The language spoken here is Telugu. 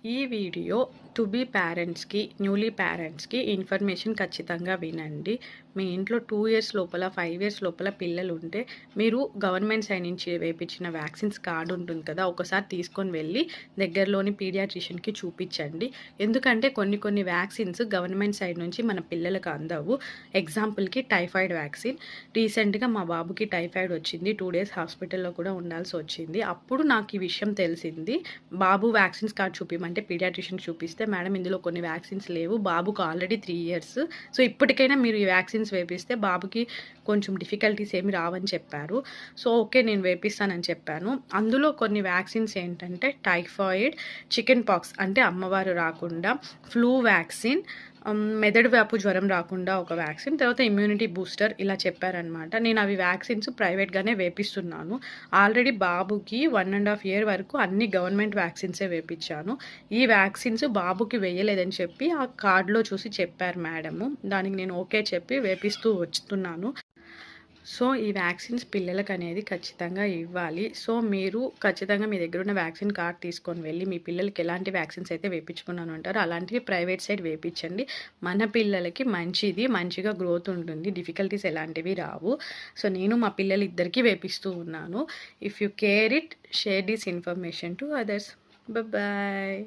ఈ వీడియో టు బీ పేరెంట్స్కి, న్యూలీ పేరెంట్స్కి ఇన్ఫర్మేషన్ ఖచ్చితంగా వినండి. మీ ఇంట్లో 2 ఇయర్స్ లోపల, 5 ఇయర్స్ లోపల పిల్లలు ఉంటే మీరు గవర్నమెంట్ సైడ్ నుంచి వేయించిన వ్యాక్సిన్స్ కార్డు ఉంటుంది కదా, ఒకసారి తీసుకొని వెళ్ళి దగ్గరలోని పీడియాట్రిషియన్కి చూపించండి. ఎందుకంటే కొన్ని వ్యాక్సిన్స్ గవర్నమెంట్ సైడ్ నుంచి మన పిల్లలకు అందవు. ఎగ్జాంపుల్కి టైఫాయిడ్ వ్యాక్సిన్. రీసెంట్గా మా బాబుకి టైఫాయిడ్ వచ్చింది. 2 డేస్ హాస్పిటల్లో కూడా ఉండాల్సి వచ్చింది. అప్పుడు నాకు ఈ విషయం తెలిసింది. బాబు వ్యాక్సిన్స్ కార్డ్ చూపిమంటే పీడియాట్రిషియన్కి చూపిస్తే, మేడం ఇందులో కొన్ని వ్యాక్సిన్స్ లేవు, బాబుకు ఆల్రెడీ 3 ఇయర్స్, సో ఇప్పటికైనా మీరు ఈ వ్యాక్సిన్స్ వేపిస్తే బాబుకి కొంచెం డిఫికల్టీస్ ఏమి రావని చెప్పారు. సో ఓకే, నేను వేపిస్తానని చెప్పాను. అందులో కొన్ని వ్యాక్సిన్స్ ఏంటంటే టైఫాయిడ్, చికెన్ పాక్స్ అంటే అమ్మవారు రాకుండా, ఫ్లూ వ్యాక్సిన్, మెదడు వ్యాపు జ్వరం రాకుండా ఒక వ్యాక్సిన్, తర్వాత ఇమ్యూనిటీ బూస్టర్ ఇలా చెప్పారనమాట. నేను అవి వ్యాక్సిన్స్ ప్రైవేట్గానే వేపిస్తున్నాను. ఆల్రెడీ బాబుకి 1.5 ఇయర్ వరకు అన్ని గవర్నమెంట్ వ్యాక్సిన్సే వేపించాను. ఈ వ్యాక్సిన్స్ బాబుకి వేయలేదని చెప్పి ఆ కార్డులో చూసి చెప్పారు మేడము. దానికి నేను ఓకే చెప్పి వేపిస్తూ వస్తున్నాను. సో ఈ వ్యాక్సిన్స్ పిల్లలకు అనేది ఖచ్చితంగా ఇవ్వాలి. సో మీరు ఖచ్చితంగా మీ దగ్గర ఉన్న వ్యాక్సిన్ కార్డ్ తీసుకొని వెళ్ళి మీ పిల్లలకి ఎలాంటి వ్యాక్సిన్స్ అయితే వేయించుకున్నాను అంటారో అలాంటివి ప్రైవేట్ సైడ్ వేయించండి. మన పిల్లలకి మంచిది, మంచిగా గ్రోత్ ఉంటుంది, డిఫికల్టీస్ ఎలాంటివి రావు. సో నేను మా పిల్లలు ఇద్దరికీ వేపిస్తూ ఉన్నాను. If you care it, share this information to others. Bye.